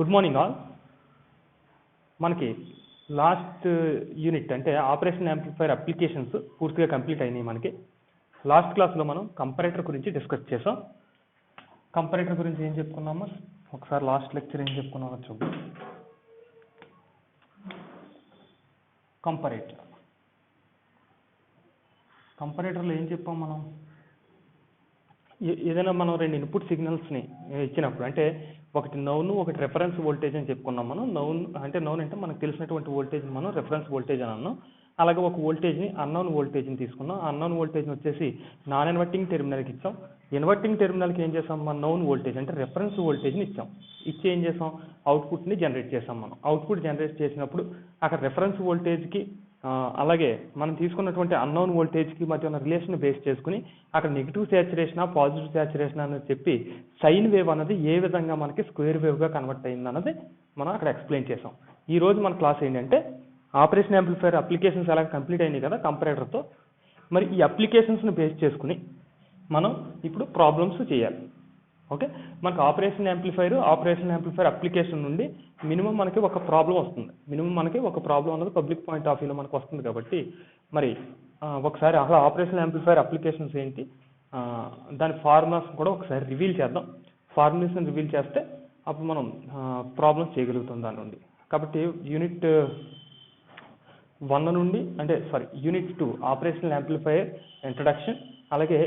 Good morning all. మనకి last unit అంటే operation amplifier applications పూర్తిగా కంప్లీట్ అయినాయి. మనకి లాస్ట్ క్లాస్లో మనం కంపారేటర్ గురించి డిస్కస్ చేసాం. కంపారేటర్ గురించి ఏం చెప్పుకున్నామో ఒకసారి లాస్ట్ లెక్చర్ ఏం చెప్పుకున్నామో చూద్దాం. కంపారేటర్లో ఏం చెప్పాం మనం? ఏదైనా మనం రెండు ఇన్పుట్ సిగ్నల్స్ని ఇచ్చినప్పుడు, అంటే ఒకటి నౌన్ ఒకటి రెఫరెన్స్ వోల్టేజ్ అని చెప్పుకున్నాం. మనం నౌన్ అంటే మనకు తెలిసినటువంటి వోల్టేజ్ మనం రెఫరెన్స్ వోల్టేజ్ అని అన్నాం. అలాగే ఒక వోల్టేజ్ని అన్నౌన్ వోల్టేజ్ని తీసుకున్నాం. అన్నౌన్ వోల్టేజ్ని వచ్చేసి నాన్ ఇన్వర్టింగ్ టెర్మినల్కి ఇచ్చాం. ఇన్వర్టింగ్ టెర్మినల్కి ఏం చేసాం? మన నౌన్ వోల్టేజ్ అంటే రెఫరెన్స్ వోల్టేజ్ని ఇచ్చాం. ఇచ్చి ఏం చేసాం? అవుట్పుట్ని జనరేట్ చేసాం. మనం అవుట్పుట్ జనరేట్ చేసినప్పుడు అక్కడ రెఫరెన్స్ వోల్టేజ్కి అలాగే మనం తీసుకున్నటువంటి అన్నౌన్ వోల్టేజ్కి మధ్య ఉన్న రిలేషన్ బేస్ చేసుకుని అక్కడ నెగిటివ్ శాచురేషనా పాజిటివ్ శాచురేషన్ అని చెప్పి సైన్ వేవ్ అన్నది ఏ విధంగా మనకి స్క్వేర్ వేవ్గా కన్వర్ట్ అయింది అన్నది మనం అక్కడ ఎక్స్ప్లెయిన్ చేసాం. ఈ రోజు మన క్లాస్ ఏంటంటే ఆపరేషన్ యాంప్లిఫైర్ అప్లికేషన్స్ ఎలా కంప్లీట్ అయినాయి కదా కంపారేటర్తో. మరి ఈ అప్లికేషన్స్ని బేస్ చేసుకుని మనం ఇప్పుడు ప్రాబ్లమ్స్ చేయాలి. ఓకే, మనకు ఆపరేషన్ యాంప్లిఫైర్ అప్లికేషన్ నుండి మినిమం మనకి ఒక ప్రాబ్లం వస్తుంది. అన్నది పబ్లిక్ పాయింట్ ఆఫ్ వ్యూలో మనకు వస్తుంది. కాబట్టి మరి ఒకసారి అసలు ఆపరేషన్ యాంప్లిఫైర్ అప్లికేషన్స్ ఏంటి, దాని ఫార్ములాస్ కూడా ఒకసారి రివీల్ చేద్దాం. ఫార్ములాస్ని రివీల్ చేస్తే అప్పుడు మనం ప్రాబ్లమ్స్ చేయగలుగుతాం దాని నుండి. కాబట్టి యూనిట్ 2 ఆపరేషన్ యాంప్లిఫైర్ ఇంట్రడక్షన్, అలాగే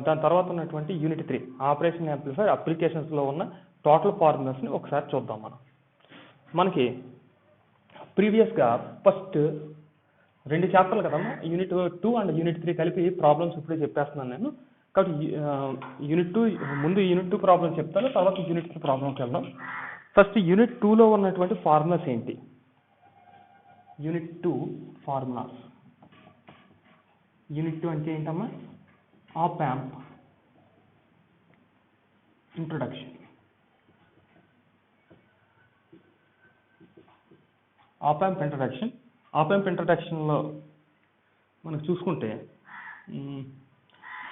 దాని తర్వాత ఉన్నటువంటి యూనిట్ 3 ఆపరేషన్ యాంప్లిఫైర్ అప్లికేషన్స్లో ఉన్న టోటల్ ఫార్ములాస్ని ఒకసారి చూద్దాం. మనకి ప్రీవియస్గా ఫస్ట్ 2 చాప్టర్లు కదమ్మా, యూనిట్ 2 అండ్ యూనిట్ 3 కలిపి ప్రాబ్లమ్స్ ఇప్పుడే చెప్పేస్తున్నాను నేను. కాబట్టి యూనిట్ 2 ప్రాబ్లమ్స్ చెప్తాను, తర్వాత యూనిట్ 3 ప్రాబ్లమ్కి వెళ్దాం. ఫస్ట్ యూనిట్ 2లో ఉన్నటువంటి ఫార్ములాస్ ఏంటి? Unit 2 formulas. యూనిట్ 2 అంటే ఏంటమ్మా? Op amp introduction. Op amp ఇంట్రొడక్షన్లో మనకు చూసుకుంటే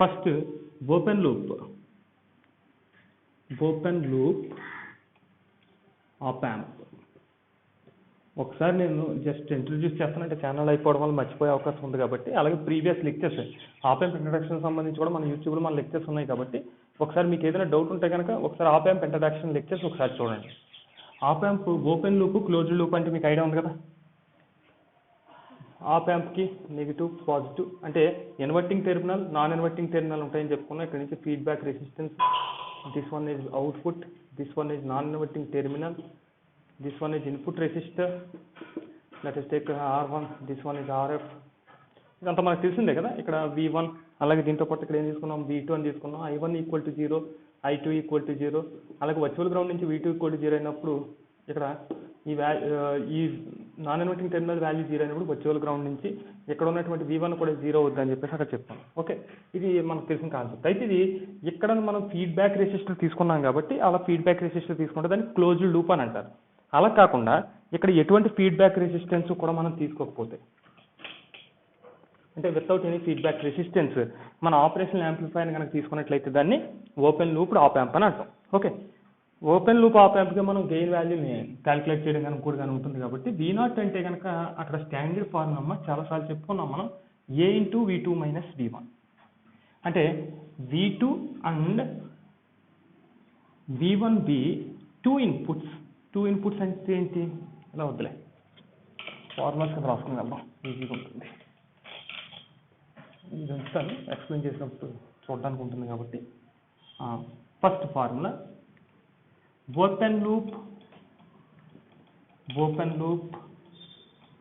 first open loop op amp. ఒకసారి నేను జస్ట్ ఇంట్రడ్యూస్ చేస్తానంటే ఛానల్ అయిపోవడం వల్ల మర్చిపోయే అవకాశం ఉంది. కాబట్టి అలాగే previous lectures op amp introduction సంబంధించి కూడా మన యూట్యూబ్లో మన లెక్చర్స్ ఉన్నాయి. కాబట్టి ఒకసారి మీకు ఏదైనా డౌట్ ఉంటే కనుక ఒకసారి ఆప్ యాంప్ ఇంట్రడక్షన్ లెక్చర్స్ ఒకసారి చూడండి. Op amp open loop closed loop అంటే మీకు ఐడియా ఉంది కదా. ఆప్ యాంప్కి నెగిటివ్ పాజిటివ్ అంటే inverting terminal non inverting terminal ఉంటాయని చెప్పుకున్నాం. ఇక్కడ నుంచి feedback resistance, this one is output, this one is non inverting terminal, this one is input resistor, let us take R1, this one is RF. ఇదంతా మనకు తెలిసిందే కదా. ఇక్కడ V1 అలాగే దీంతో పాటు ఇక్కడ ఏం తీసుకున్నాం? V2 అని తీసుకున్నాం. I1 equal to 0, I2 equal to 0. అలాగే వర్చువల్ గ్రౌండ్ నుంచి V2 ఈక్వల్ టు 0 అయినప్పుడు ఇక్కడ ఈ నాన్ ఇన్వర్టింగ్ టెర్మినల్ వాల్యూ 0 అయినప్పుడు వర్చువల్ గ్రౌండ్ నుంచి ఇక్కడ ఉన్నటువంటి V1 కూడా 0 అవుతుందని చెప్పేసి అక్కడ చెప్తాం. ఓకే, ఇది మనకు తెలిసిన కాన్సెప్ట్. అయితే ఇది ఇక్కడ మనం ఫీడ్బ్యాక్ రెసిస్టర్ తీసుకున్నాం కాబట్టి అలా ఫీడ్బ్యాక్ రెసిస్టర్ తీసుకుంటే దాన్ని క్లోజ్డ్ లూప్ అని అంటారు. అలా కాకుండా ఇక్కడ ఎటువంటి ఫీడ్బ్యాక్ రెసిస్టెన్స్ కూడా మనం తీసుకోకపోతే, అంటే వితౌట్ ఎనీ ఫీడ్బ్యాక్ రెసిస్టెన్స్ మన ఆపరేషన్ యాంప్లిఫైర్ కనుక తీసుకున్నట్లయితే దాన్ని ఓపెన్ లూప్ ఆప్ యాంప్ అని అంటాం. ఓకే, ఓపెన్ లూప్ ఆప్ యాంప్గా మనం గెయిన్ వాల్యూని క్యాలిక్యులేట్ చేయడం కనుక కూడా కానీ ఉంటుంది. కాబట్టి V0 అంటే కనుక అక్కడ స్టాండర్డ్ ఫార్ములా చాలాసార్లు చెప్పుకున్నాం మనం, A into V2 minus V1. అంటే V2 and V1B two inputs అంటే ఏంటి? ఇలా వద్దులే, ఫార్ములాస్ కదా రాసుకుని వెళ్దాం, ఈజీగా ఉంటుంది. ఇది ఉంచుతాను, ఎక్స్ప్లెయిన్ చేసినప్పుడు చూడడానికి ఉంటుంది. కాబట్టి first formula open loop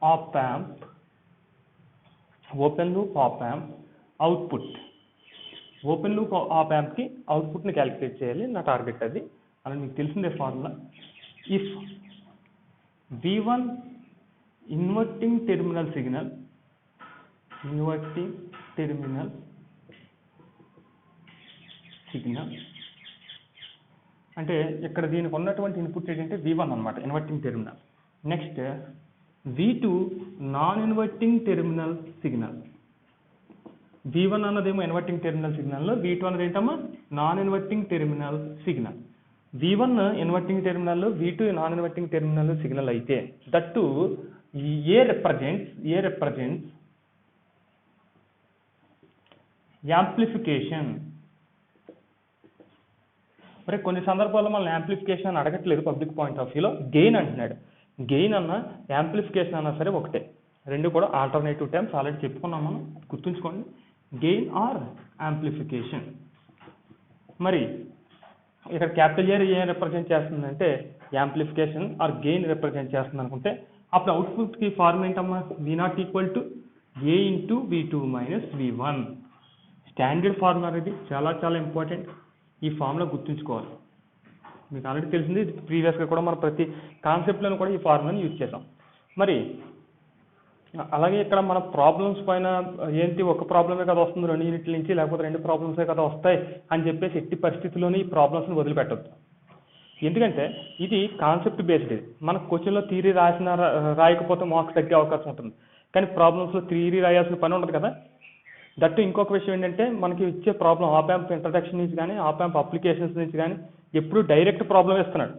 op amp output. Open loop op యాంప్కి అవుట్పుట్ని క్యాలిక్యులేట్ చేయాలి, నా టార్గెట్ అది. అలా మీకు తెలిసిందే formula. If V1 inverting terminal signal అంటే ఇక్కడ దీనికి ఉన్నటువంటి ఇన్పుట్ ఏంటంటే V1 అనమాట, inverting terminal. Next V2 non inverting terminal signal. V1 అన్నదేమో ఇన్వర్టింగ్ టెర్మినల్ సిగ్నల్, V2 అన్నది ఏంటమ్మా? Non inverting terminal signal. V1 inverting terminal, V2 non inverting terminal signal అయితే దట్టు ఏ రిప్రజెంట్స్ యాంప్లిఫికేషన్. మరి కొన్ని సందర్భాల్లో మనం యాంప్లిఫికేషన్ అడగట్లేదు పబ్లిక్ పాయింట్ ఆఫ్ వ్యూలో, గెయిన్ అంటున్నాడు. గెయిన్ అన్న యాంప్లిఫికేషన్ అన్నా సరే ఒకటే, రెండు కూడా ఆల్టర్నేటివ్ టైమ్స్ ఆల్రెడీ చెప్పుకున్నాం మనం, గుర్తుంచుకోండి. Gain or amplification. మరి ఇక్కడ క్యాపిటల్ ఏ ఏం రిప్రజెంట్ చేస్తుందంటే యాంప్లిఫికేషన్ ఆర్ గెయిన్ రిప్రజెంట్ చేస్తుంది అనుకుంటే అప్పుడు అవుట్పుట్కి ఫార్ములా ఏంటమ్మా, V0 equal to A into V2 minus V1. Standard formula అనేది చాలా చాలా ఇంపార్టెంట్. ఈ ఫార్ములా గుర్తుంచుకోవాలి. మీకు ఆల్రెడీ తెలిసింది, ప్రీవియస్గా కూడా మనం ప్రతి కాన్సెప్ట్లోనూ కూడా ఈ ఫార్ములాని యూజ్ చేసాం. మరి అలాగే ఇక్కడ మన ప్రాబ్లమ్స్ పైన ఏంటి, ఒక ప్రాబ్లమే కదా వస్తుంది 2 యూనిట్ల నుంచి, లేకపోతే 2 ప్రాబ్లమ్సే కదా వస్తాయి అని చెప్పేసి ఎట్టి పరిస్థితుల్లోనే ఈ ప్రాబ్లమ్స్ని వదిలిపెట్టద్దు. ఎందుకంటే ఇది కాన్సెప్ట్ బేస్డ్. మన క్వశ్చన్లో థియరీ రాయకపోతే మార్క్స్ తగ్గే అవకాశం ఉంటుంది, కానీ ప్రాబ్లమ్స్లో థియరీ రాయాల్సిన పని ఉండదు కదా. దట్టు ఇంకొక విషయం ఏంటంటే మనకి ఇచ్చే ప్రాబ్లం ఆప్ యాంప్ ఇంట్రడక్షన్ నుంచి కానీ ఆప్ యాంప్ అప్లికేషన్స్ నుంచి కానీ ఎప్పుడు డైరెక్ట్ ప్రాబ్లం ఇస్తున్నాడు.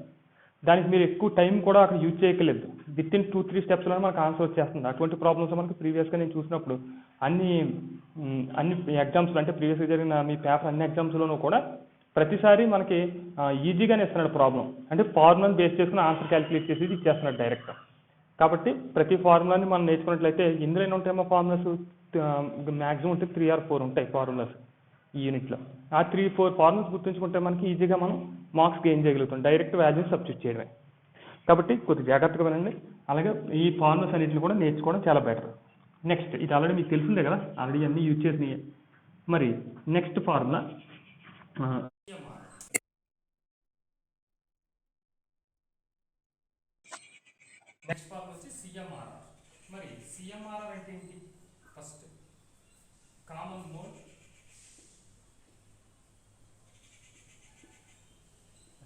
దానికి మీరు ఎక్కువ టైం కూడా అక్కడ యూజ్ చేయక్కర్లేదు. విత్ ఇన్ 2-3 స్టెప్స్లో మనకు ఆన్సర్ వచ్చేస్తుంది. అటువంటి ప్రాబ్లమ్స్ మనకి ప్రీవియస్గా నేను చూసినప్పుడు అన్ని ఎగ్జామ్స్లో, అంటే ప్రీవియస్గా జరిగిన మీ పేపర్ అన్ని ఎగ్జామ్స్లోనూ కూడా ప్రతిసారి మనకి ఈజీగానే ఇస్తున్నాడు ప్రాబ్లం. అంటే ఫార్ములాని బేస్ చేసుకుని ఆన్సర్ క్యాలిక్యులేట్ చేసి ఇచ్చేస్తున్నాడు డైరెక్ట్. కాబట్టి ప్రతి ఫార్ములాని మనం నేర్చుకున్నట్లయితే ఇందులో ఎన్ని ఉంటాయేమో ఫార్ములాస్, మ్యాక్సిమం ఉంటే 3 or 4 ఉంటాయి ఫార్ములాస్ ఈ యూనిట్లో. ఆ 3-4 ఫార్ములాస్ గుర్తుంచుకుంటే మనకి ఈజీగా మనం మార్క్స్ గెయిన్ చేయగలుగుతాం, డైరెక్ట్ వాల్యూస్ సబ్స్టిట్యూట్ చేయడమే. కాబట్టి కొద్దిగా జాగ్రత్తగా వినండి. అలాగే ఈ ఫార్ములాస్ అన్నింటిని కూడా నేర్చుకోవడం చాలా బెటర్. నెక్స్ట్, ఇది ఆల్రెడీ మీకు తెలిసిందే కదా, ఆల్రెడీ అన్నీ యూజ్ చేసినాయి. మరి నెక్స్ట్ ఫార్ములా వచ్చి CMRR. మరి CMRR అంటే ఏంటి? First common mode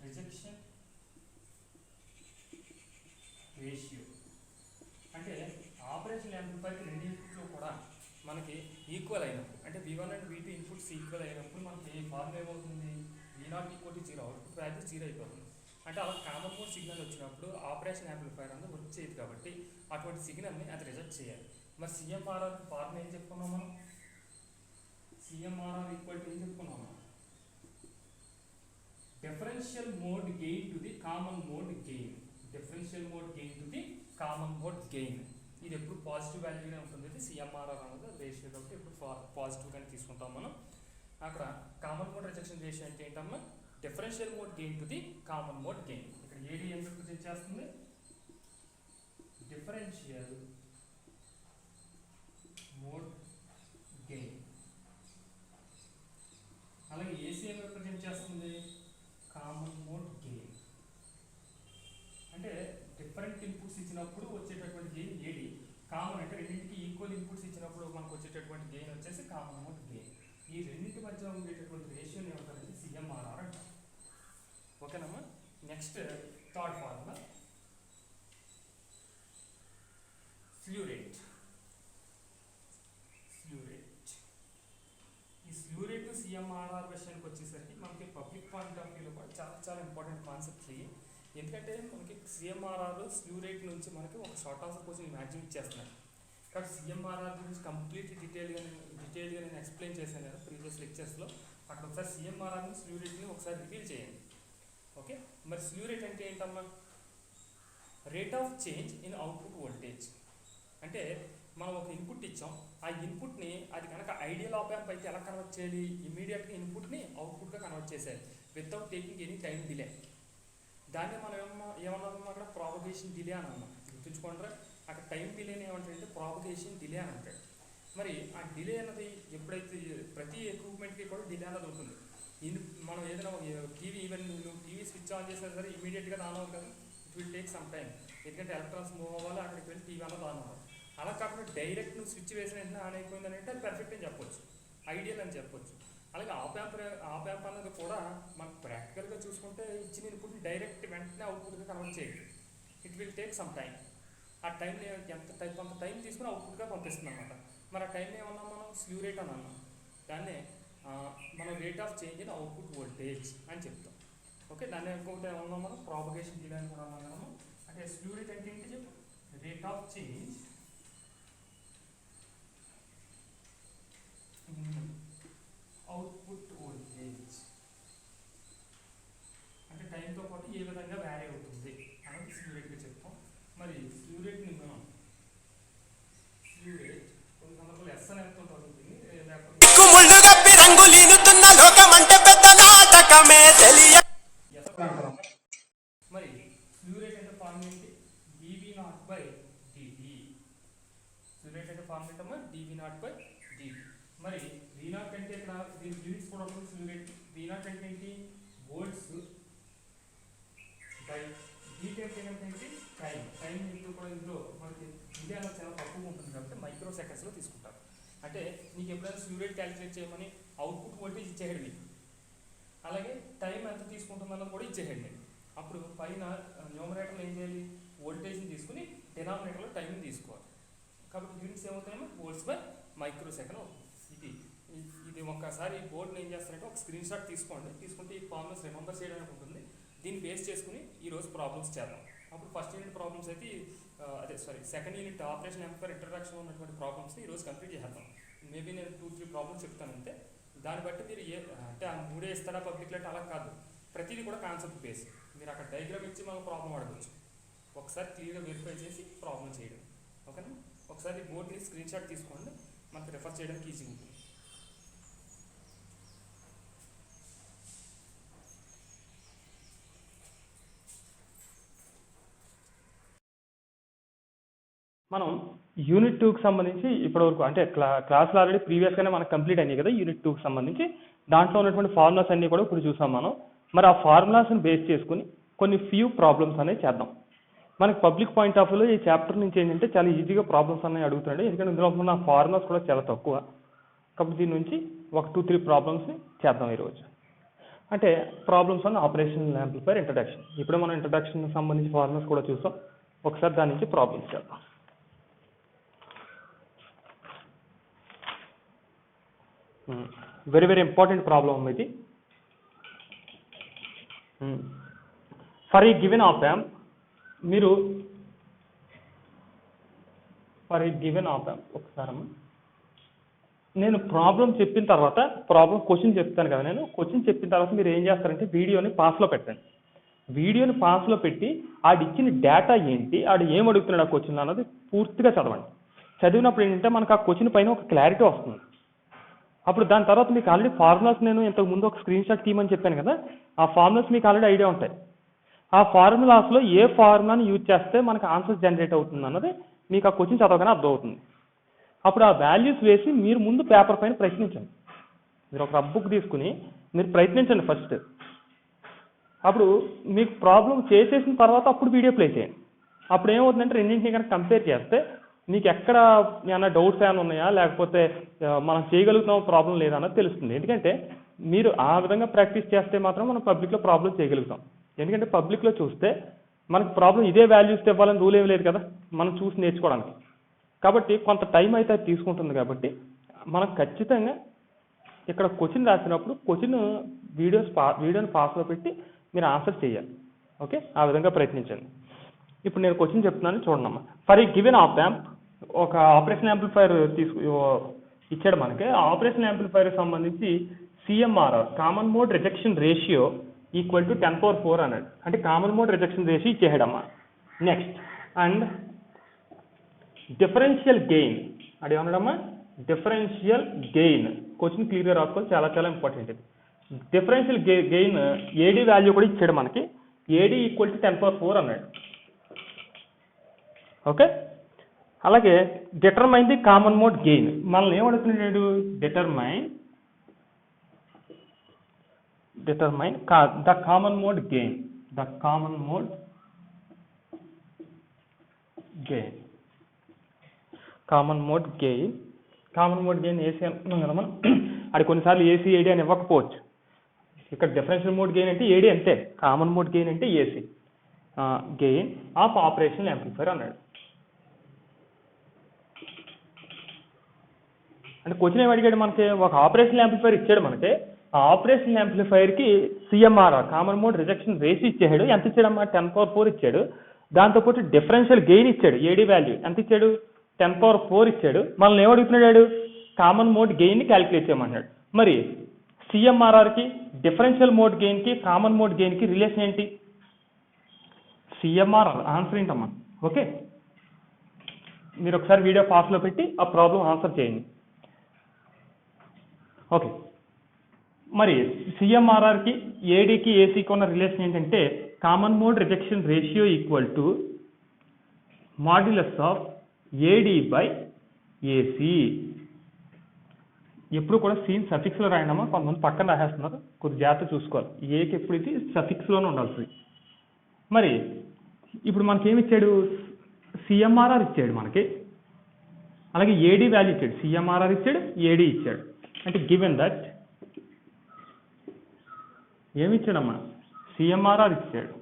rejection ratio. అంటే ఆపరేషన్ యాంప్లిఫైర్కి 2 ఇన్పుట్లో కూడా మనకి ఈక్వల్ అయినప్పుడు, అంటే V1 and V2 inputs equal అయినప్పుడు మనకి ఫార్ములా ఏమవుతుంది, V0 equal to 0, output value 0 అయిపోతుంది. అంటే అలా కామన్ మోడ్ సిగ్నల్ వచ్చినప్పుడు ఆపరేషన్ యాంప్లిఫైర్ అనేది వర్క్ చేయదు, కాబట్టి అటువంటి సిగ్నల్ని అది రిజెక్ట్ చేయాలి. మరి CMRR ఫార్ములా ఏం చెప్పుకున్నాం మనం, CMRR ఈక్వల్ టు ఏం చెప్పుకున్నాం మనం, differential mode gain to the common mode gain. Differential mode gain to the common mode gain. ఇది ఎప్పుడు పాజిటివ్ వాల్యూనే ఉంటుంది. CMRR అనేది రేషియో కాబట్టి ఎప్పుడు పాజిటివ్గానే తీసుకుంటాం మనం. అక్కడ కామన్ మోడ్ రిజెక్షన్ రేషియో అంటే ఏంటమ్మా, differential mode gain to the common mode gain. ఇక్కడ ఏడి ఏం రిప్రజెంట్ చేస్తుంది, డిఫరెన్షియల్ మోడ్ గెయిన్. అలాగే ఏసీ ఏం రిప్రజెంట్ చేస్తుంది, కామన్ మోడ్ గెయిన్. అంటే డిఫరెంట్ ఇన్పుట్స్ ఇచ్చినప్పుడు వచ్చేటటువంటి గెయిన్ ఏడి, కామన్ అంటే రెండింటికి ఈక్వల్ ఇన్పుట్స్ ఇచ్చినప్పుడు మనకు వచ్చేటటువంటి గెయిన్ వచ్చేసి కామన్ మోడ్ గెయిన్. ఈ రెండింటి మధ్య ఉండేటటువంటి రేషియోని ఏమంటారంటే CMRR అంటారు. ఓకేనమ్మా. Next third formula slew rate. ఈ స్లీవ్ రేట్ CMRR విషయానికి వచ్చేసరికి మనకి పబ్లిక్ పాయింట్ ఆఫ్ వ్యూలో కూడా చాలా చాలా ఇంపార్టెంట్ కాన్సెప్ట్స్ ఇవి. ఎందుకంటే మనకి CMRR స్లీవ్ రేట్ నుంచి మనకి ఒక షార్ట్ ఆన్సర్ క్వశ్చన్ మ్యాక్సిమం ఇచ్చేస్తున్నాడు. కాబట్టి CMRR గురించి కంప్లీట్లీ డీటెయిల్గా నేను ఎక్స్ప్లెయిన్ చేశాను కదా ప్రీవియస్ లెక్చర్స్లో. అక్కడ ఒకసారి CMRRని స్లీవ్ రేట్ని ఒకసారి రిపీల్ చేయండి. ఓకే. మరి స్లీవ్ రేట్ అంటే ఏంటమ్మా, rate of change in output voltage. అంటే మనం ఒక ఇన్పుట్ ఇచ్చాం, ఆ ఇన్పుట్ని అది కనుక ఐడియల్ ఆప్ యాంప్ అయితే ఎలా కన్వర్ట్ చేయాలి, ఇమీడియట్గా ఇన్పుట్ని అవుట్పుట్గా కన్వర్ట్ చేసేయాలి without taking any time delay. దాన్ని మనం ఏమన్నాము అక్కడ, ప్రాపగేషన్ డిలే అని అన్నాం. గుర్తుంచుకోండి, అక్కడ టైం డిలేని ఏమంటారంటే ప్రాపగేషన్ డిలే అని అంటాడు. మరి ఆ డిలే అన్నది ఎప్పుడైతే ప్రతి ఎక్విప్మెంట్కి కూడా డిలే అన్నది ఉంటుంది. మనం ఏదైనా టీవీ, ఈవెన్ నువ్వు టీవీ స్విచ్ ఆన్ చేసినా సరే ఇమీడియట్గా ఆన్ అవ్వదు కదా, it will take some time. ఎందుకంటే ఎలక్ట్రాన్స్ మూవ్ అవ్వాలి, అక్కడికి వెళ్ళి టీవీ అన్నది ఆన్ అవ్వాలి. అలా కాకుండా డైరెక్ట్ నువ్వు స్విచ్ వేసిన వెంటనే ఆన్ అయిపోయిందని అంటే అది పర్ఫెక్ట్ అని చెప్పొచ్చు, ఐడియల్ అని చెప్పొచ్చు. అలాగే ఆప్ యాంప్ అన్నది కూడా మనకు ప్రాక్టికల్గా చూసుకుంటే ఇచ్చిన ఇన్పుట్ని డైరెక్ట్ వెంటనే అవుట్పుట్గా కన్వర్ట్ చేయదు. It will take some time. ఆ టైంని కొంత టైం తీసుకుని అవుట్పుట్గా పంపిస్తుంది అనమాట. మరి ఆ టైంని ఏమన్నా మనం స్లీవ్ రేట్ అని అన్నాం. దాన్నే మనం rate of change in output voltage అని చెప్తాం. ఓకే, దాన్ని ఇంకొకటి ఏమన్నా మనం ప్రాపగేషన్ డిలే అని కూడా అన్నాము. అంటే స్లూ రేట్ అంటే ఏంటి చెప్పు, rate of change output voltage, అంటే టైంతో పాటు ఏ విధంగా వ్యారీ అవుతుంది అనేది స్లూ రేట్గా చెప్తాం. మరి స్లూ రేట్ని మనం స్లూ రేట్ కొన్ని సందర్భాలు ఎస్ అని ఎంత ఉంటుంది, మరి స్లూ రేట్ అంటే ఫార్ములా ఏంటి, dV0/dt. స్లూ రేట్ అంటే ఫార్ములా ఏంటమ్మా, dV0/dt. మరి V0 అంటే ఇక్కడ దీని యూనిట్స్ కూడా ఉంటుంది స్లూ రేట్. V0 అంటే ఏంటి, వోల్ట్స్ బై dt అంటే ఏంటి, టైం. టైం ఇంటూ కూడా ఇందులో మనకి ఇదే అలా చాలా తక్కువ ఉంటుంది కాబట్టి మైక్రో సెకండ్స్లో తీసుకుంటారు. అంటే నీకు ఎప్పుడైనా స్లూ రేట్ క్యాలిక్యులేట్ చేయమని అవుట్పుట్ వోల్టేజ్ ఇచ్చేయండి మీకు, అలాగే టైం ఎంత తీసుకుంటుందన్నది కూడా ఇచ్చేయండి. అప్పుడు పైన న్యూమరేటర్లో ఏం చేయాలి, వోల్టేజ్ని తీసుకుని డినామినేటర్లో టైంని తీసుకోవాలి. కాబట్టి యూనిట్స్ ఏమవుతాయేమో వోల్ట్స్ బై మైక్రో సెకండ్ అవుతుంది. ఇది ఒక్కసారి బోర్డుని ఏం చేస్తారంటే ఒక స్క్రీన్ షాట్ తీసుకోండి, తీసుకుంటే ఈ ఫార్ములాస్ రిమెంబర్ చేయడానికి ఉంటుంది. దీన్ని బేస్ చేసుకుని ఈరోజు ప్రాబ్లమ్స్ చేద్దాం. అప్పుడు ఫస్ట్ యూనిట్ ప్రాబ్లమ్స్ అయితే second unit operation amplifier introduction ఉన్నటువంటి ప్రాబ్లమ్స్ ఈరోజు కంప్లీట్ చేద్దాం. మేబీ నేను 2-3 ప్రాబ్లమ్స్ చెప్తాను అంతే. దాన్ని బట్టి మీరు అంటే ఆ మూడే ఇస్తారా పబ్లిక్ లైట్ అలా కాదు, ప్రతిదీ కూడా కాన్సెప్ట్ బేస్. మీరు అక్కడ డయాగ్రామ్ ఇచ్చి మనం ప్రాబ్లం అడగచ్చు, ఒకసారి క్లియర్గా వెరిఫై చేసి ప్రాబ్లం చేయడం. ఓకేనా, ఒకసారి బోర్డ్ని స్క్రీన్ షాట్ తీసుకోండి, మనకు రెఫర్ చేయడానికి ఈజీ ఉంటుంది. మనం యూనిట్ 2కి సంబంధించి ఇప్పటివరకు అంటే క్లాసులు ఆల్రెడీ ప్రీవియస్గానే మనకు కంప్లీట్ అయినాయి కదా యూనిట్ 2కి సంబంధించి. దాంట్లో ఉన్నటువంటి ఫార్ములాస్ అన్నీ కూడా ఇప్పుడు చూసాం మనం. మరి ఆ ఫార్ములాస్ని బేస్ చేసుకుని కొన్ని ఫ్యూ ప్రాబ్లమ్స్ అనేవి చేద్దాం. మనకి పబ్లిక్ పాయింట్ ఆఫ్ వ్యూలో ఈ చాప్టర్ నుంచి ఏంటంటే చాలా ఈజీగా ప్రాబ్లమ్స్ అనేవి అడుగుతున్నాడు, ఎందుకంటే ఇందులో ఉన్న ఫార్ములాస్ కూడా చాలా తక్కువ. కాబట్టి దీని నుంచి ఒక 2-3 ప్రాబ్లమ్స్ని చేద్దాం ఈరోజు. అంటే problems on operational amplifier introduction. ఇప్పుడు మనం ఇంట్రడక్షన్ సంబంధించి ఫార్ములాస్ కూడా చూసాం, ఒకసారి దాని నుంచి ప్రాబ్లమ్స్ చేద్దాం. వెరీ ఇంపార్టెంట్ ప్రాబ్లమ్ ఇది. For a given op amp, మీరు for a given op amp ఒకసారి నేను ప్రాబ్లం చెప్పిన తర్వాత క్వశ్చన్ చెప్తాను కదా, నేను క్వశ్చన్ చెప్పిన తర్వాత మీరు ఏం చేస్తారంటే వీడియోని పాస్లో పెట్టండి. వీడియోని పాస్లో పెట్టి ఆడిచ్చిన డేటా ఏంటి, ఆడు ఏం అడుగుతున్నాడు ఆ క్వశ్చన్ అన్నది పూర్తిగా చదవండి. చదివినప్పుడు ఏంటంటే మనకు ఆ క్వశ్చన్ పైన ఒక క్లారిటీ వస్తుంది. అప్పుడు దాని తర్వాత మీకు ఆల్రెడీ ఫార్ములాస్ నేను ఇంతకు ముందు ఒక స్క్రీన్ షాట్ తీయమని చెప్పాను కదా, ఆ ఫార్ములాస్ మీకు ఆల్రెడీ ఐడియా ఉంటాయి. ఆ ఫార్ములాస్లో ఏ ఫార్ములాని యూజ్ చేస్తే మనకు ఆన్సర్ జనరేట్ అవుతుంది అన్నది మీకు ఆ క్వశ్చన్ చదవగానే అర్థమవుతుంది. అప్పుడు ఆ వాల్యూస్ వేసి మీరు ముందు పేపర్ పైన ప్రయత్నించండి. మీరు ఒక రఫ్ బుక్ తీసుకుని మీరు ప్రయత్నించండి ఫస్ట్. అప్పుడు మీకు ప్రాబ్లం చేసేసిన తర్వాత అప్పుడు వీడియో ప్లే చేయండి. అప్పుడు ఏమవుతుందంటే రెండింటిని కనుక కంపేర్ చేస్తే మీకు ఎక్కడ ఏమైనా డౌట్స్ ఏమైనా ఉన్నాయా, లేకపోతే మనం చేయగలుగుతాం ప్రాబ్లం లేదా అన్నది తెలుస్తుంది. ఎందుకంటే మీరు ఆ విధంగా ప్రాక్టీస్ చేస్తే మాత్రం మనం పబ్లిక్లో ప్రాబ్లం చేయగలుగుతాం. ఎందుకంటే పబ్లిక్లో చూస్తే మనకు ప్రాబ్లం ఇదే వాల్యూస్ ఇవ్వాలని రూల్ ఏమి లేదు కదా, మనం చూసి నేర్చుకోవడానికి. కాబట్టి కొంత టైం అయితే తీసుకుంటుంది. కాబట్టి మనం ఖచ్చితంగా ఇక్కడ క్వశ్చన్ రాసినప్పుడు క్వశ్చన్ వీడియోని పాస్లో పెట్టి మీరు ఆన్సర్ చేయాలి. ఓకే, ఆ విధంగా ప్రయత్నించండి. ఇప్పుడు నేను క్వశ్చన్ చెప్తున్నాను చూడండి. For a given op amp, ఒక ఆపరేషన్ యాంప్లిఫైర్ ఇచ్చాడు మనకి. ఆపరేషన్ యాంప్లిఫైర్ సంబంధించి CMRR common mode rejection ratio equal to 10⁴ అన్నాడు. అంటే కామన్ మోడ్ రిజెక్షన్ రేషియో ఇచ్చేయడమ్మా. నెక్స్ట్ అండ్ డిఫరెన్షియల్ గెయిన్ అదేమన్నాడమ్మా, డిఫరెన్షియల్ గెయిన్. క్వశ్చన్ క్లియర్గా రాసుకోవాలి, చాలా చాలా ఇంపార్టెంట్ ఇది. డిఫరెన్షియల్ గెయిన్ AD వాల్యూ కూడా ఇచ్చాడు మనకి. AD ఈక్వల్ టు 10⁴ అన్నాడు. ఓకే, అలాగే determine the common mode gain. మనల్ని ఏమడుగుతున్నాడు, determine the common mode gain. Common mode gain AC అనుకున్నాం కదా మనం. అది కొన్నిసార్లు ఏసీ ఏడీ అని ఇవ్వకపోవచ్చు. ఇక్కడ డిఫరెన్షియల్ మోడ్ గెయిన్ అంటే ఏడీ అంతే, కామన్ మోడ్ గెయిన్ అంటే AC. Gain of operational amplifier అన్నాడు. అంటే క్వశ్చన్ ఏమి అడిగాడు మనకి, ఒక ఆపరేషనల్ యాంప్లిఫైర్ ఇచ్చాడు మనకి. ఆ ఆపరేషన్ యాంప్లిఫైయర్కి సిఎంఆర్ఆర్ కామన్ మోడ్ రిజెక్షన్ రేషియో ఇచ్చాడు. ఎంత ఇచ్చాడమ్మా? 10⁴ ఇచ్చాడు. దాంతోపాటు డిఫరెన్షియల్ గెయిన్ ఇచ్చాడు. ఏడీ వాల్యూ ఎంత ఇచ్చాడు? 10⁴ ఇచ్చాడు. మనల్ని ఏమడుగుతున్నాడు? కామన్ మోడ్ గెయిన్ని క్యాలిక్యులేట్ చేయమన్నాడు. మరి సిఎంఆర్ఆర్కి డిఫరెన్షియల్ మోడ్ గెయిన్కి కామన్ మోడ్ గెయిన్కి రిలేషన్ ఏంటి? సిఎంఆర్ఆర్ ఆన్సర్ ఏంటమ్మా? ఓకే, మీరు ఒకసారి వీడియో పాస్లో పెట్టి ఆ ప్రాబ్లం ఆన్సర్ చేయండి. ఓకే, మరి సిఎంఆర్ఆర్కి ఏడీకి ఏసీకి ఉన్న రిలేషన్ ఏంటంటే common mode rejection ratio equal to modulus of AD by AC. ఎప్పుడు కూడా సీన్ సఫిక్స్లో రాయడమా, కొంతమంది పక్కన రాసేస్తున్నారు, కొద్ది జాగ్రత్త చూసుకోవాలి. ఏకి ఎప్పుడు ఇది సఫిక్స్లోనే ఉండాల్సింది. మరి ఇప్పుడు మనకేమి ఇచ్చాడు? సిఎంఆర్ఆర్ ఇచ్చాడు మనకి, అలాగే ఏడీ వాల్యూ ఇచ్చాడు. సిఎంఆర్ఆర్ ఇచ్చాడు, ఏడీ ఇచ్చాడు. అంటే గివెన్ దట్ ఏమి ఇచ్చాడమ్మా? సిఎంఆర్ఆర్ ఇచ్చాడు.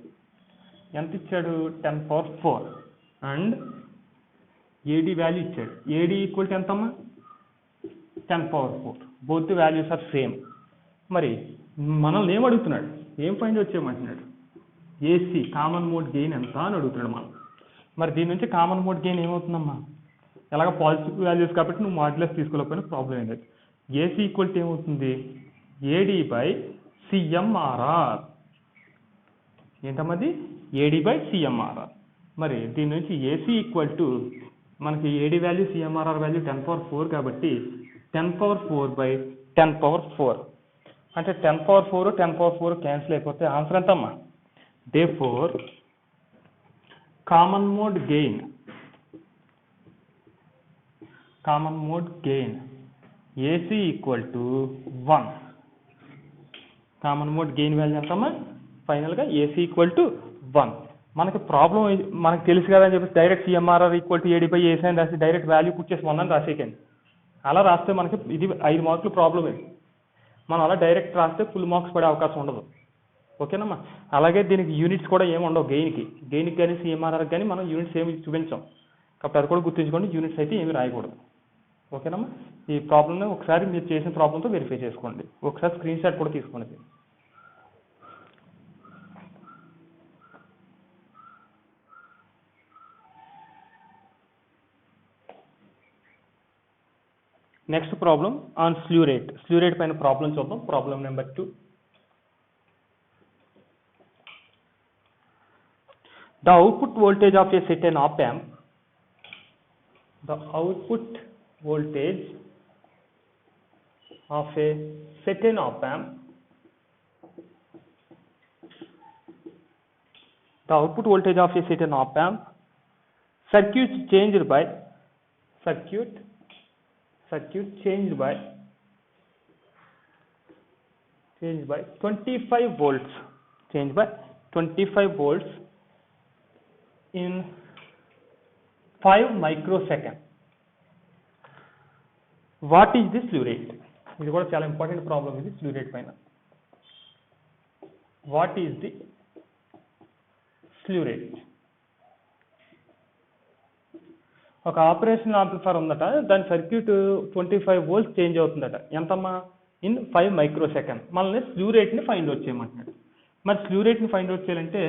ఎంత ఇచ్చాడు? 10⁴ అండ్ ఏడీ వాల్యూ ఇచ్చాడు. ఏడీ ఈక్వల్ టు ఎంతమ్మా? 10⁴. Both the values are same. మరి మనల్ని ఏం అడుగుతున్నాడు? ఏం ఫైండ్ అవుట్ చేయమంటున్నాడు? ఏసీ కామన్ మోడ్ గెయిన్ ఎంత అని అడుగుతున్నాడు మనం. మరి దీని నుంచి కామన్ మోడ్ గెయిన్ ఏమవుతుందమ్మా? ఎలాగ పాజిటివ్ వాల్యూస్ కాబట్టి నువ్వు మాడ్యులస్ తీసుకోలేకపోయినా ప్రాబ్లం ఏం లేదు. ఏసీ ఈక్వల్ టు ఏమవుతుంది? AD by CMRR. ఏంటమ్మది? AD by CMRR. మరి దీని నుంచి ఏసీ ఈక్వల్ టు మనకి ఏడీ వాల్యూ సిఎంఆర్ఆర్ వాల్యూ 10⁴ కాబట్టి 10⁴ బై 10⁴. అంటే 10⁴ 10⁴ క్యాన్సిల్ అయిపోతే ఆన్సర్ ఎంతమ్మా? Therefore, common mode gain AC equal to 1. Common mode gain value ఎంతమ్మా? ఫైనల్గా AC ఈక్వల్ టు 1. మనకి ప్రాబ్లం మనకు తెలుసు కదా అని చెప్పి direct CMRR equal to AD by AC అని రాసి డైరెక్ట్ వాల్యూ పుట్ చేసి 1 అని రాసేకండి. అలా రాస్తే మనకి ఇది 5 మార్కులు ప్రాబ్లం ఇది. మనం అలా డైరెక్ట్ రాస్తే ఫుల్ మార్క్స్ పడే అవకాశం ఉండదు. ఓకేనమ్మా? అలాగే దీనికి యూనిట్స్ కూడా ఏమి ఉండవు. గెయిన్కి కానీ సిఎంఆర్ఆర్కి కానీ మనం యూనిట్స్ ఏమి చూపించాం కాబట్టి అది కూడా గుర్తుంచుకోండి. యూనిట్స్ అయితే ఏమి రాయకూడదు. ఓకేనమ్మా? ఈ ప్రాబ్లమ్ని ఒకసారి మీరు చేసిన ప్రాబ్లంతో వెరిఫై చేసుకోండి. ఒకసారి స్క్రీన్ షాట్ కూడా తీసుకోండి. Next problem on slew rate. Slew rate పైన ప్రాబ్లం చూద్దాం. Problem number 2. The output voltage of a certain op amp, the output voltage of a certain op amp, the output voltage of a certain op amp, circuit changed by 25 volts, changed by 25 volts in 5 microseconds. What is the slew rate? ఇది కూడా చాలా important problem ఇది slew rate పైన. What is the slew rate? ఒక operation amplifier ఉందట, దాని circuit 25 volts change అవుతుందట. ఎంతమ్మా? In 5 microsecond. మనల్ని స్లీవ్ రేట్ని ఫైండ్ అవుట్ చేయమంటున్నాడు. మరి స్లీవ్ రేట్ని ఫైండ్ అవుట్ చేయాలంటే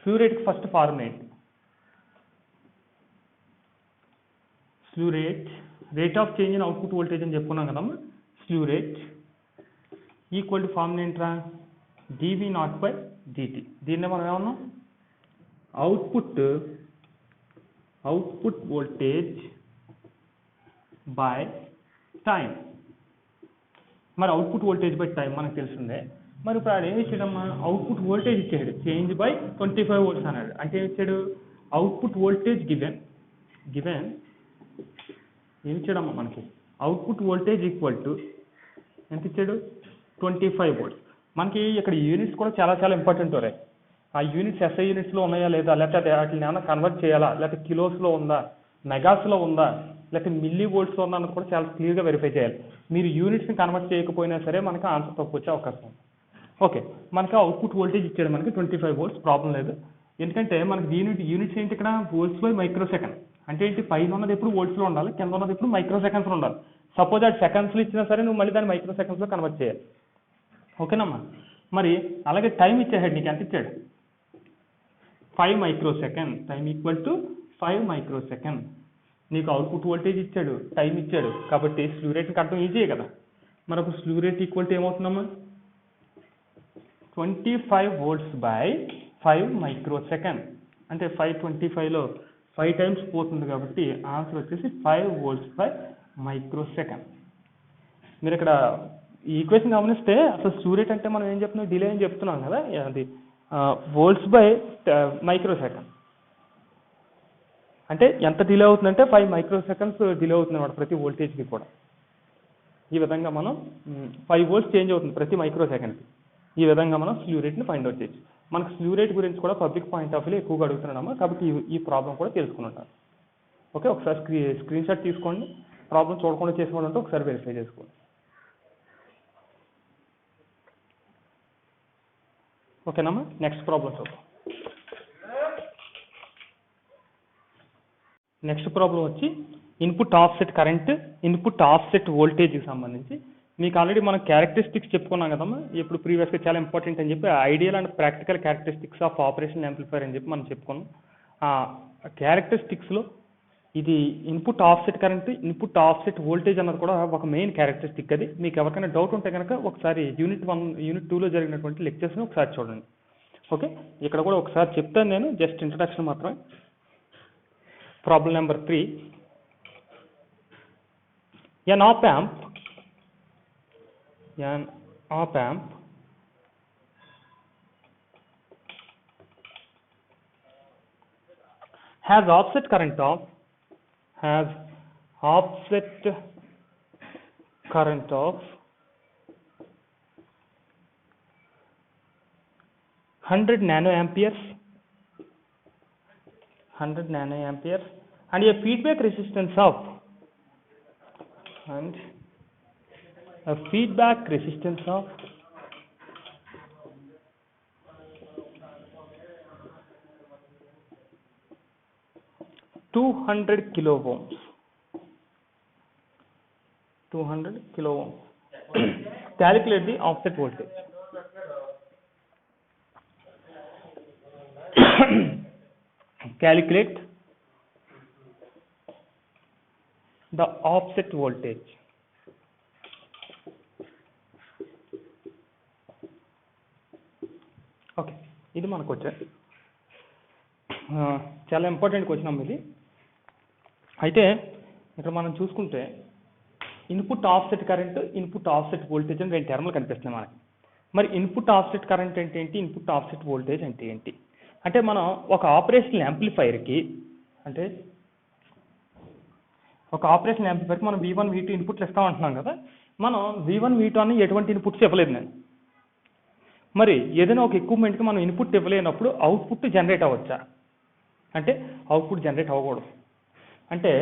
స్లీవ్ రేట్కి ఫస్ట్ ఫార్ములా ఏంటి? Slew rate of change in output voltage అని చెప్పుకున్నాం కదమ్మా. Slew rate equal to formula ఏంట్రా? dV0/dt. దీన్నే మనం ఏమన్నాం? Output voltage by time. మరి అవుట్పుట్ వోల్టేజ్ బై టైం మనకు తెలిసిందే. మరి ఇప్పుడు ఆడు ఏమి ఇచ్చాడమ్మా? అవుట్పుట్ వోల్టేజ్ ఇచ్చాడు. చేంజ్ బై 25 వోల్ట్స్ అన్నాడు. అంటే ఏమి ఇచ్చాడు? అవుట్పుట్ వోల్టేజ్ గివెన్ ఏమి ఇచ్చాడమ్మా మనకి? అవుట్పుట్ వోల్టేజ్ ఈక్వల్ టు ఎంత ఇచ్చాడు? 25 వోల్ట్స్. మనకి ఇక్కడ యూనిట్స్ కూడా చాలా చాలా ఇంపార్టెంట్. రే ఆ యూనిట్స్ SI యూనిట్స్లో ఉన్నాయా లేదా, లేకపోతే వాటిని ఏమైనా కన్వర్ట్ చేయాలా, లేకపోతే కిలోస్లో ఉందా, మెగాస్లో ఉందా, లేకపోతే మిల్లీ వోల్ట్స్లో ఉందా అన్నది కూడా చాలా క్లియర్గా వెరిఫై చేయాలి. మీరు యూనిట్స్ని కన్వర్ట్ చేయకపోయినా సరే మనకి ఆన్సర్ తప్పు వచ్చే అవకాశం ఉంది. ఓకే, మనకి అవుట్పుట్ వోల్టేజ్ ఇచ్చాడు మనకి 25 వోల్ట్స్. ప్రాబ్లం లేదు, ఎందుకంటే మనకి యూనిట్స్ ఏంటి ఇక్కడ? Volts by micro second. అంటే ఏంటి? పైన ఉన్నది ఎప్పుడు వోల్ట్స్లో ఉండాలి, కింద ఉన్నది ఎప్పుడు మైక్రో సెకండ్స్లో ఉండాలి. సపోజ్ అది సెకండ్స్లో ఇచ్చినా సరే నువ్వు మళ్ళీ దాన్ని మైక్రో సెకండ్స్లో కన్వర్ట్ చేయాలి. ఓకేనమ్మా. మరి అలాగే టైం ఇచ్చాడు, నీకు ఎంత ఇచ్చాడు? 5 micro second. Time equal to 5 micro second. నీకు అవుట్పుట్ వోల్టేజ్ ఇచ్చాడు, టైం ఇచ్చాడు, కాబట్టి స్లూ రేట్ని కట్టడం ఈజీయే కదా. మనకు స్లూ రేట్ ఈక్వల్ టు ఏమవుతుందమ్మా? 25 volts బై 5 మైక్రో సెకండ్. అంటే 525లో 5 టైమ్స్ పోతుంది కాబట్టి ఆన్సర్ వచ్చేసి 5 volts బై మైక్రో సెకండ్. మీరు ఇక్కడ ఈ ఈక్వేషన్ గమనిస్తే అసలు స్లూ రేట్ అంటే మనం ఏం చెప్తున్నాం? డిలే అని చెప్తున్నాం కదా, అది వోల్ట్స్ బై మైక్రో సెకండ్. అంటే ఎంత డిలే అవుతుందంటే 5 మైక్రో సెకండ్స్ డిలే అవుతుంది అన్నమాట ప్రతి వోల్టేజ్కి కూడా. ఈ విధంగా మనం 5 volts చేంజ్ అవుతుంది ప్రతి మైక్రో సెకండ్కి. ఈ విధంగా మనం స్లూ రేట్ని ఫైండ్ అవుట్ చేయొచ్చు. మనకు స్లూ రేట్ గురించి కూడా పబ్లిక్ పాయింట్ ఆఫ్ వ్యూలో ఎక్కువగా అడుగుతున్నామా, కాబట్టి ఈ ప్రాబ్లం కూడా తెలుసుకుని ఉంటారు. ఓకే, ఒకసారి స్క్రీన్ షాట్ తీసుకోండి. ప్రాబ్లం చూడకుండా చేసుకోవడం అంటే ఒకసారి వెరిఫై చేసుకోండి. ఓకేనమ్మా, నెక్స్ట్ ప్రాబ్లం చూద్దాం. నెక్స్ట్ ప్రాబ్లం వచ్చి input offset current, input offset వోల్టేజ్కి సంబంధించి మీకు ఆల్రెడీ మనం క్యారెక్టరిస్టిక్స్ చెప్పుకున్నాం కదమ్మా. ఇప్పుడు ప్రీవియస్గా చాలా ఇంపార్టెంట్ అని చెప్పి ideal and practical characteristics of operation amplifier అని చెప్పి మనం చెప్పుకున్నాం. ఆ క్యారెక్టరిస్టిక్స్లో ఇది input offset current, input offset voltage అన్నది కూడా ఒక మెయిన్ క్యారెక్టరిస్టిక్. అది మీకు ఎవరికైనా డౌట్ ఉంటే కనుక ఒకసారి యూనిట్ 1, యూనిట్ 2లో జరిగినటువంటి లెక్చర్స్ని ఒకసారి చూడండి. ఓకే, ఇక్కడ కూడా ఒకసారి చెప్తాను నేను, జస్ట్ ఇంట్రడక్షన్ మాత్రమే. Problem number 3. An op amp has offset current of 100 nanoamperes and a feedback resistance of 200 kilo ohms. Calculate the offset voltage. Calculate the offset voltage. Okay, ఇది మనకు వచ్చేది చాలా ఇంపార్టెంట్ క్వశ్చన్ అమ్మ ఇది. అయితే ఇక్కడ మనం చూసుకుంటే input offset current, input offset voltage అని 2 టర్మ్లు కనిపిస్తున్నాయి మనకి. మరి ఇన్పుట్ ఆఫ్సెట్ కరెంట్ అంటే ఏంటి, ఇన్పుట్ ఆఫ్సెట్ వోల్టేజ్ అంటే ఏంటి? అంటే మనం ఒక ఆపరేషనల్ యాంప్లిఫైర్కి మనం V1, V2 ఇన్పుట్లు ఇస్తామంటున్నాం కదా. మనం V1, V2 అని ఎటువంటి ఇన్పుట్స్ ఇవ్వలేదు నేను. మరి ఏదైనా ఒక ఎక్విప్మెంట్కి మనం ఇన్పుట్ ఇవ్వలేనప్పుడు అవుట్పుట్ జనరేట్ అవ్వచ్చా అంటే అవుట్పుట్ జనరేట్ అవ్వకూడదు. అంటే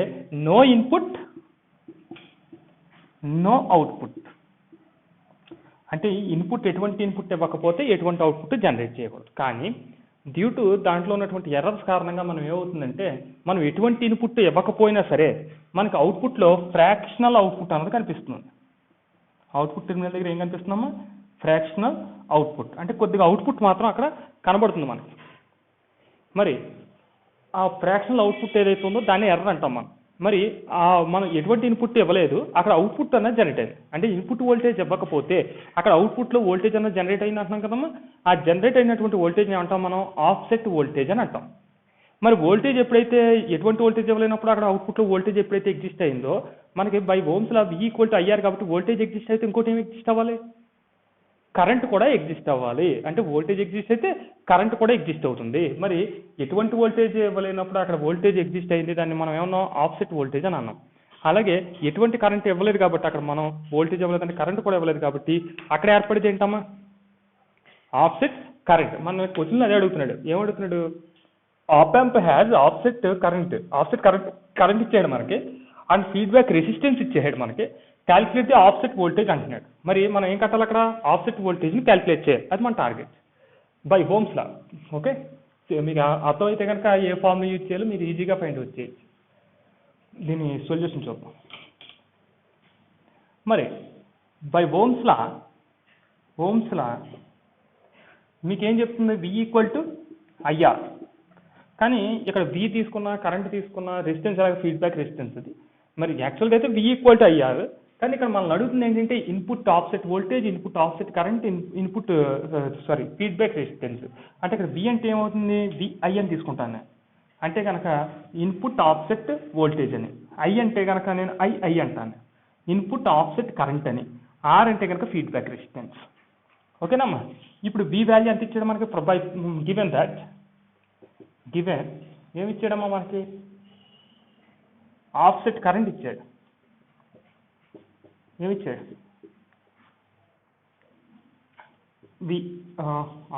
నో ఇన్పుట్ నో అవుట్పుట్. అంటే ఇన్పుట్ ఎటువంటి ఇన్పుట్ ఇవ్వకపోతే ఎటువంటి అవుట్పుట్ జనరేట్ చేయకూడదు. కానీ డ్యూ టు దాంట్లో ఉన్నటువంటి ఎర్రర్స్ కారణంగా మనం ఏమవుతుందంటే మనం ఎటువంటి ఇన్పుట్ ఇవ్వకపోయినా సరే మనకి అవుట్పుట్లో ఫ్రాక్షనల్ అవుట్పుట్ అన్నది కనిపిస్తుంది. అవుట్పుట్ టెర్మినల్ దగ్గర ఏం కనిపిస్తుందమ్మా? Fractional output. అంటే కొద్దిగా అవుట్పుట్ మాత్రం అక్కడ కనబడుతుంది మనకి. మరి ఆ ఫ్రాక్షనల్ అవుట్పుట్ ఏదైతే ఉందో దాన్ని ఎర్రర్ అంటాం మనం. మరి మనం ఎటువంటి ఇన్పుట్ ఇవ్వలేదు, అక్కడ అవుట్పుట్ అనేది జనరేట్ అయింది. అంటే ఇన్పుట్ వోల్టేజ్ ఇవ్వకపోతే అక్కడ అవుట్పుట్లో వోల్టేజ్ అనేది జనరేట్ అయింది అంటున్నాం కదమ్మా. ఆ జనరేట్ అయినటువంటి వోల్టేజ్ ఏమంటాం మనం? ఆఫ్సెట్ వోల్టేజ్ అని అంటాం. మరి వోల్టేజ్ ఎప్పుడైతే ఎటువంటి వోల్టేజ్ ఇవ్వలేనప్పుడు అక్కడ అవుట్పుట్లో వోల్టేజ్ ఎప్పుడైతే ఎగ్జిస్ట్ అయిందో మనకి by ohm's law V = IR కాబట్టి వోల్టేజ్ ఎగ్జిస్ట్ అయితే ఇంకోటి ఏమి ఎగ్జిస్ట్ అవ్వాలి? కరెంట్ కూడా ఎగ్జిస్ట్ అవ్వాలి. అంటే వోల్టేజ్ ఎగ్జిస్ట్ అయితే కరెంట్ కూడా ఎగ్జిస్ట్ అవుతుంది. మరి ఎటువంటి వోల్టేజ్ ఇవ్వలేనప్పుడు అక్కడ వోల్టేజ్ ఎగ్జిస్ట్ అయింది, దాన్ని మనం ఏమన్నాం? ఆఫ్సెట్ వోల్టేజ్ అని అన్నాం. అలాగే ఎటువంటి కరెంట్ ఇవ్వలేదు కాబట్టి అక్కడ మనం వోల్టేజ్ ఇవ్వలేదంటే కరెంట్ కూడా ఇవ్వలేదు కాబట్టి అక్కడ ఏర్పడేది ఏంటమ్మా? Offset current. మన క్వశ్చన్లో అదే అడుగుతున్నాడు. ఏమడుగుతున్నాడు? Op amp has offset current ఇచ్చాడు మనకి, అండ్ ఫీడ్బ్యాక్ రెసిస్టెన్స్ ఇచ్చాడు మనకి. క్యాల్కులేట్ ది ఆఫ్సెట్ వోల్టేజ్ అంటున్నాడు. మరి మనం ఏం కట్టాలి? అక్కడ ఆఫ్సెట్ వోల్టేజ్ని క్యాల్కులేట్ చేయాలి. అది మన target by ohm's law. Okay, మీకు అర్థమైతే కనుక ఏ ఫార్మ్ యూజ్ చేయాలో మీరు ఈజీగా ఫైండ్ అవుట్ చేయొచ్చు. దీని సొల్యూషన్ చూద్దాం. మరి బై ఓమ్స్ లా మీకేం చెప్తుంది? V equal to IR. కానీ ఇక్కడ V తీసుకున్నా, కరెంట్ తీసుకున్నా, రెసిస్టెన్స్ అలాగే ఫీడ్బ్యాక్ రెసిస్టెన్స్ అది. మరి యాక్చువల్గా అయితే V ఈక్వల్ టు ఐఆర్, కానీ ఇక్కడ మనల్ని అడుగుతుంది ఏంటంటే input offset voltage, input offset current, input feedback resistance. అంటే ఇక్కడ V అంటే ఏమవుతుంది? VI అని తీసుకుంటాను నేను. అంటే కనుక ఇన్పుట్ ఆఫ్సెట్ వోల్టేజ్ అని. I అంటే కనుక నేను II అంటాను. ఇన్పుట్ ఆఫ్సెట్ కరెంట్ అని. R అంటే కనుక ఫీడ్బ్యాక్ రెసిస్టెన్స్. ఓకేనమ్మా? ఇప్పుడు V వాల్యూ ఎంత ఇచ్చాడు మనకి? గివెన్ ఏమి ఇచ్చాడమ్మా మనకి? ఆఫ్సెట్ కరెంట్ ఇచ్చాడు. ఏమిచ్చాడు?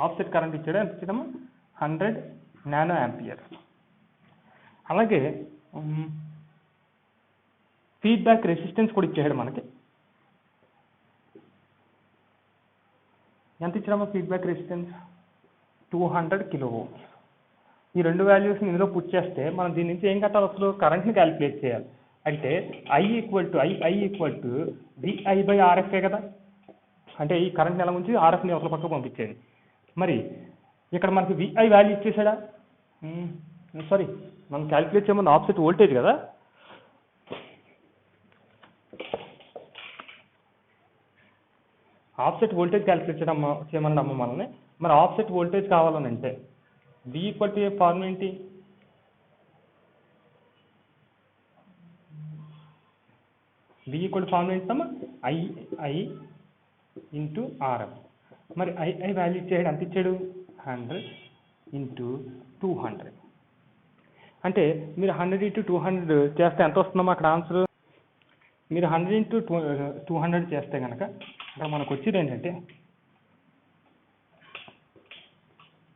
ఆఫ్సెట్ కరెంట్ ఇచ్చాడు. ఎంత ఇచ్చాడమ్మా? 100 నానో యాంపియర్. అలాగే ఫీడ్బ్యాక్ రెసిస్టెన్స్ కూడా ఇచ్చాడు మనకి. ఎంత ఇచ్చాడమ్మా ఫీడ్బ్యాక్ రెసిస్టెన్స్? 200 kilo Ohm's. ఈ రెండు వాల్యూస్ని ఇందులో పుట్ చేస్తే మనం దీని నుంచి ఏం కట్టాలి? అసలు కరెంట్ని క్యాలిక్యులేట్ చేయాలి. అంటే I equal to VI by RF కదా. అంటే ఈ కరెంట్ని ఎలా ఉంచి RFని అవతల పక్కకు పంపించేది. మరి ఇక్కడ మనకి VI వాల్యూ ఇచ్చేసాడా? సారీ, మనం క్యాలిక్యులేట్ చేయమని ఆఫ్సెట్ వోల్టేజ్ కదా. ఆఫ్సెట్ వోల్టేజ్ క్యాలిక్యులేట్ చేయమని అమ్మ మనల్ని. మరి ఆఫ్సెట్ వోల్టేజ్ కావాలని అంటే V ఈక్వల్ టు ఫార్ములా ఏంటి? V ఈక్వల్ టు ఫార్ములా ఏంటమ్మా? II into RF. మరి II వాల్యూ ఇచ్చాడు. ఎంత ఇచ్చాడు? 100 ఇంటూ 200. అంటే మీరు 100 ఇంటూ 200 చేస్తే ఎంత వస్తుందమ్మా అక్కడ ఆన్సర్? మీరు 100 ఇంటూ 200 చేస్తే కనుక ఇక్కడ మనకు వచ్చేది ఏంటంటే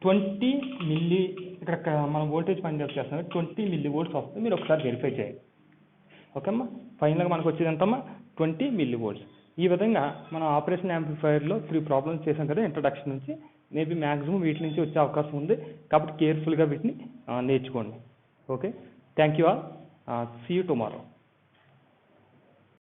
20 మిల్లీ. ఇక్కడ మనం వోల్టేజ్ ఫైండ్ అవుట్ చేస్తున్నాం. 20 మిల్లీ వోల్ట్స్ వస్తుంది. మీరు ఒకసారి వెరిఫై చేయండి. ఓకే అమ్మా? ఫైనల్గా మనకు వచ్చేది ఎంతమ్మా? 20 మిల్లీ వోల్ట్స్. ఈ విధంగా మనం ఆపరేషన్ యాంప్లిఫైయర్లో 3 ప్రాబ్లమ్స్ చేసాం కదా ఇంట్రడక్షన్ నుంచి. మేబీ మ్యాక్సిమం వీటి నుంచి వచ్చే అవకాశం ఉంది. కాబట్టి కేర్ఫుల్గా వీటిని నేర్చుకోండి. Okay, thank you all. See you tomorrow.